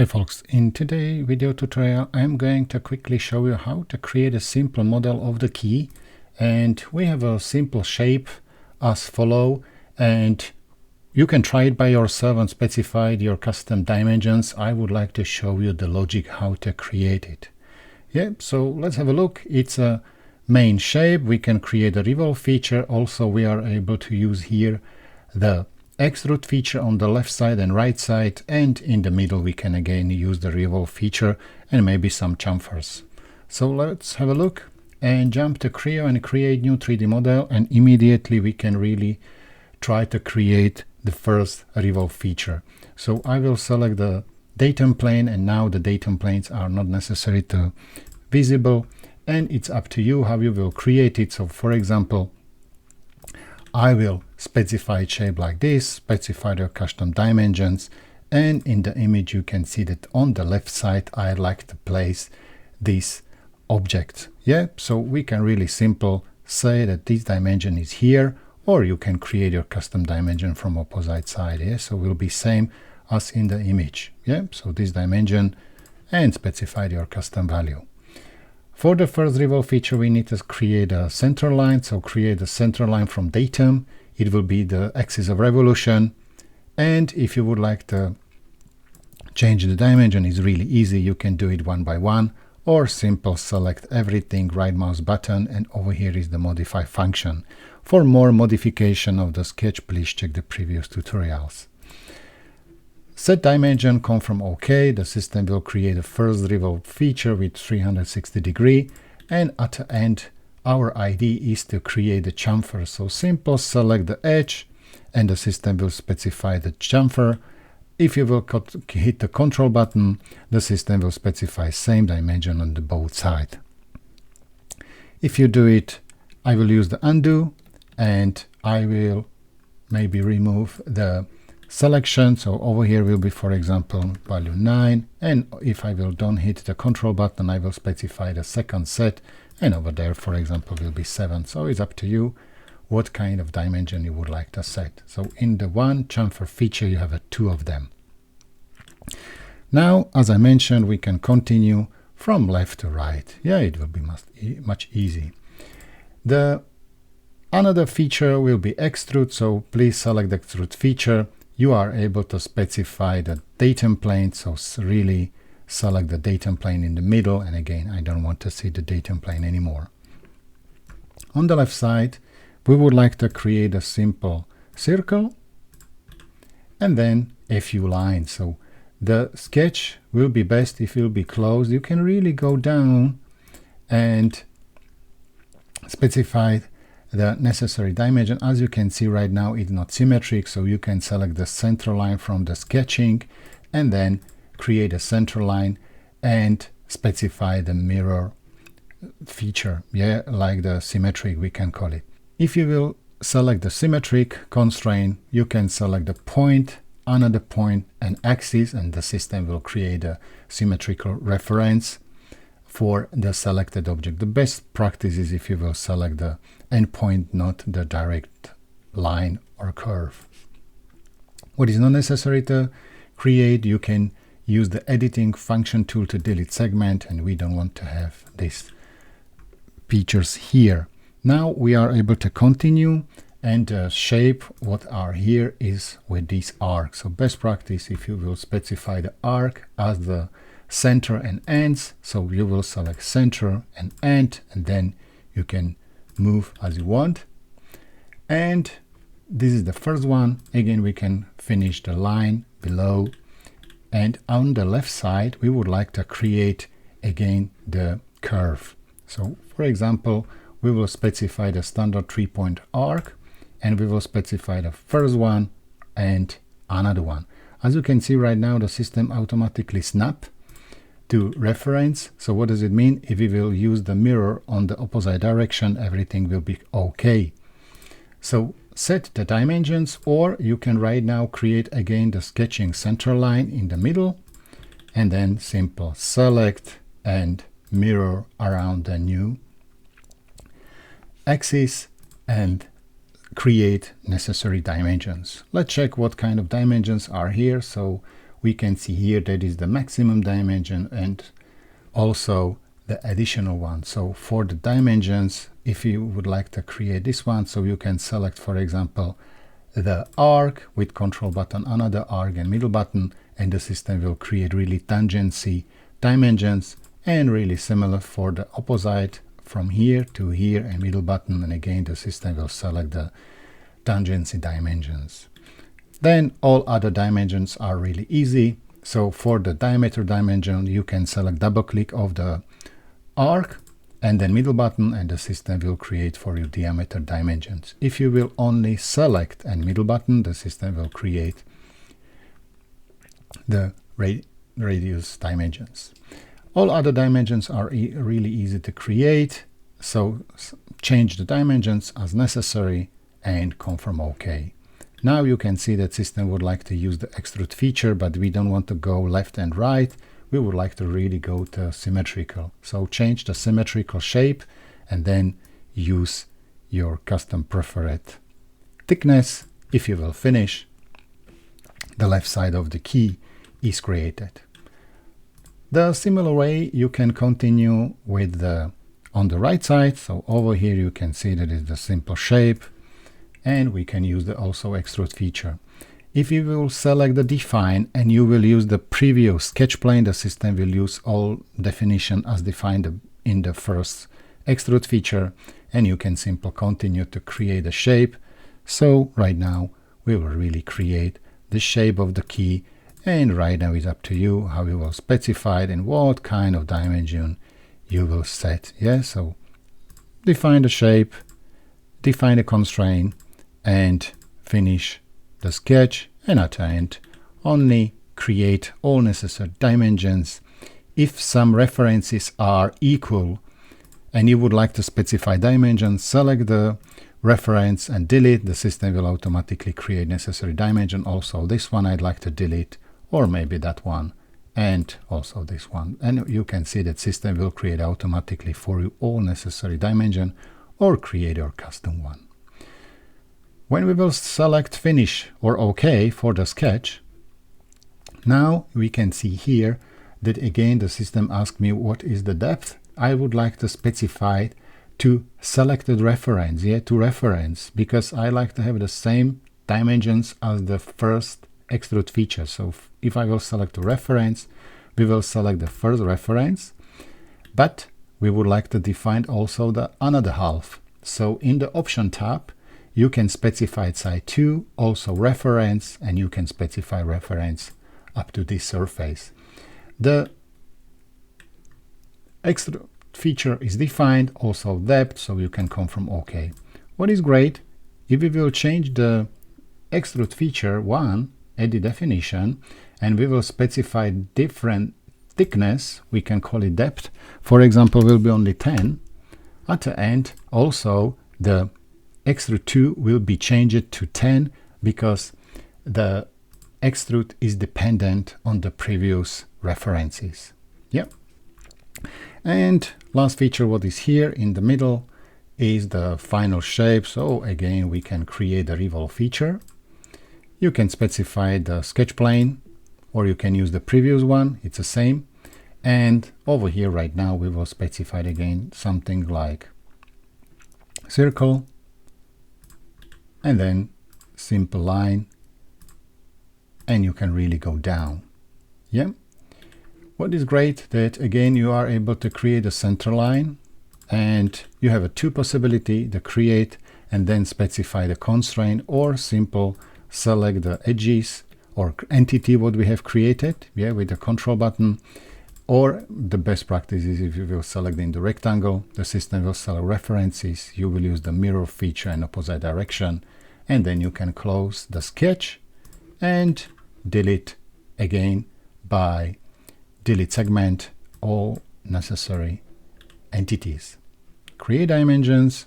Hi folks, in today's video tutorial I'm going to quickly show you how to create a simple model of the key, and we have a simple shape as follow, and you can try it by yourself and specify your custom dimensions. I would like to show you the logic how to create it. So let's have a look. It's a main shape. We can create a revolve feature. Also we are able to use here the extrude feature on the left side and right side, and in the middle we can again use the revolve feature and maybe some chamfers. So let's have a look and jump to Creo and create new 3D model, and immediately we can really try to create the first revolve feature. So I will select the datum plane, and now the datum planes are not necessary to visible, and it's up to you how you will create it. So for example, I will specify shape like this, specify your custom dimensions, and in the image you can see that on the left side I like to place this object. So we can really simple say that this dimension is here, or you can create your custom dimension from opposite side. So will be same as in the image. So this dimension, and specify your custom value. For the first revolve feature we need to create a center line, so create a center line from datum. It will be the axis of revolution, and if you would like to change the dimension, it's really easy. You can do it one by one, or simple select everything, right mouse button, and over here is the modify function. For more modification of the sketch, please check the previous tutorials. Set dimension, confirm OK. The system will create a first revolve feature with 360 degree, and at the end our idea is to create the chamfer. So simple select the edge and the system will specify the chamfer. If you will hit the control button, the system will specify same dimension on the both sides. If you do it, I will use the undo, and I will maybe remove the selection. So over here will be, for example, value 9, and if I will don't hit the control button, I will specify the second set, and over there, for example, will be 7. So it's up to you what kind of dimension you would like to set. So in the one chamfer feature you have two of them. Now, as I mentioned, we can continue from left to right. It will be much easy. The another feature will be extrude, so please select the extrude feature. You are able to specify the datum plane, so really select the datum plane in the middle, and again I don't want to see the datum plane anymore. On the left side we would like to create a simple circle and then a few lines. So the sketch will be best if it will be closed. You can really go down and specify the necessary dimension. As you can see right now it's not symmetric, so you can select the center line from the sketching and then create a center line and specify the mirror feature, like the symmetric we can call it. If you will select the symmetric constraint, you can select the point, another point, and axis, and the system will create a symmetrical reference for the selected object. The best practice is if you will select the endpoint, not the direct line or curve. What is not necessary to create, you can use the editing function tool to delete segment, and we don't want to have these features here. Now we are able to continue, and the shape what are here is with this arc. So best practice if you will specify the arc as the center and ends, so you will select center and end, and then you can move as you want. And this is the first one. Again, we can finish the line below, and on the left side we would like to create again the curve. So for example, we will specify the standard 3-point arc, and we will specify the first one and another one. As you can see right now, the system automatically snap to reference. So what does it mean? If we will use the mirror on the opposite direction, everything will be okay. So set the dimensions, or you can right now create again the sketching center line in the middle, and then simple select and mirror around the new axis and create necessary dimensions. Let's check what kind of dimensions are here. So we can see here that is the maximum dimension and also the additional one. So for the dimensions, if you would like to create this one, so you can select, for example, the arc with control button, another arc and middle button, and the system will create really tangency dimensions, and really similar for the opposite from here to here and middle button, and again the system will select the tangency dimensions. Then all other dimensions are really easy. So for the diameter dimension, you can select double click of the arc and then middle button, and the system will create for you diameter dimensions. If you will only select and middle button, the system will create the radius dimensions. All other dimensions are really easy to create, so change the dimensions as necessary and confirm OK. Now you can see that system would like to use the extrude feature, but we don't want to go left and right. We would like to really go to symmetrical. So change the symmetrical shape and then use your custom preferred thickness. If you will finish, the left side of the key is created. The similar way you can continue with the on the right side. So over here you can see that is the simple shape, and we can use the also extrude feature. If you will select the define and you will use the preview sketch plane, the system will use all definition as defined in the first extrude feature, and you can simply continue to create a shape. So right now we will really create the shape of the key, and right now it's up to you how you will specify it and what kind of dimension you will set. Yeah, so define the shape, define the constraint, and finish the sketch, and at the end only create all necessary dimensions. If some references are equal and you would like to specify dimensions, select the reference and delete. The system will automatically create necessary dimension. Also this one I'd like to delete, or maybe that one, and also this one. And you can see that system will create automatically for you all necessary dimension, or create your custom one. When we will select finish or OK for the sketch, now we can see here that again the system asks me what is the depth. I would like to specify to selected reference, to reference, because I like to have the same dimensions as the first extrude feature. So if I will select a reference, we will select the first reference, but we would like to define also the another half. So in the option tab, you can specify side 2, also reference, and you can specify reference up to this surface. The extrude feature is defined, also depth, so you can confirm OK. What is great, if we will change the extrude feature 1 at the definition, and we will specify different thickness, we can call it depth, for example, will be only 10. At the end, also the extrude 2 will be changed to 10, because the extrude is dependent on the previous references. Yep. And last feature, what is here in the middle, is the final shape. So again, we can create a revolve feature. You can specify the sketch plane, or you can use the previous one, it's the same. And over here right now we will specify again something like circle, and then simple line, and you can really go down. Yeah. What is great that again you are able to create a center line, and you have a two possibility: the create and then specify the constraint, or simple select the edges or entity what we have created, with the control button. Or the best practice is if you will select in the rectangle, the system will select references, you will use the mirror feature in opposite direction, and then you can close the sketch and delete again by delete segment all necessary entities. Create dimensions,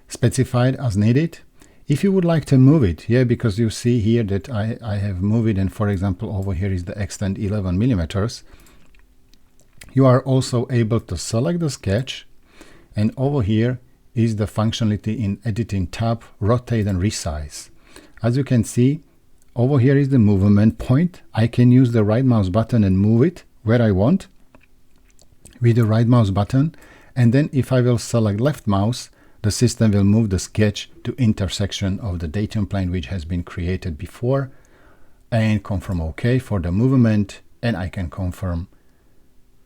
specified as needed. If you would like to move it, because you see here that I have moved it, and for example over here is the extend 11 millimeters. You are also able to select the sketch, and over here is the functionality in editing tab, rotate and resize. As you can see, over here is the movement point. I can use the right mouse button and move it where I want with the right mouse button. And then if I will select left mouse, the system will move the sketch to intersection of the datum plane which has been created before, and confirm OK for the movement, and I can confirm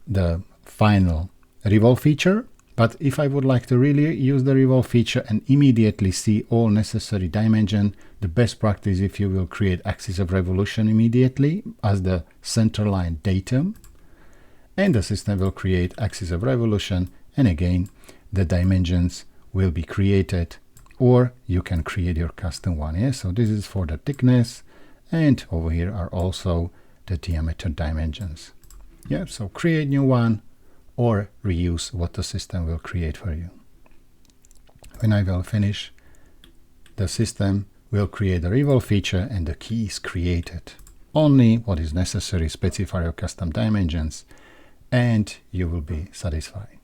the final revolve feature. But if I would like to really use the revolve feature and immediately see all necessary dimension, the best practice if you will create axis of revolution immediately as the center line datum, and the system will create axis of revolution, and again the dimensions will be created, or you can create your custom one. Yeah, so this is for the thickness, and over here are also the diameter dimensions. Yeah, so create new one or reuse what the system will create for you. When I will finish, the system will create a revolve feature and the key is created. Only what is necessary, specify your custom dimensions, and you will be satisfied.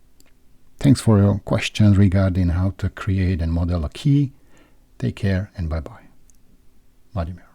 Thanks for your questions regarding how to create and model a key. Take care and bye-bye. Vladimir.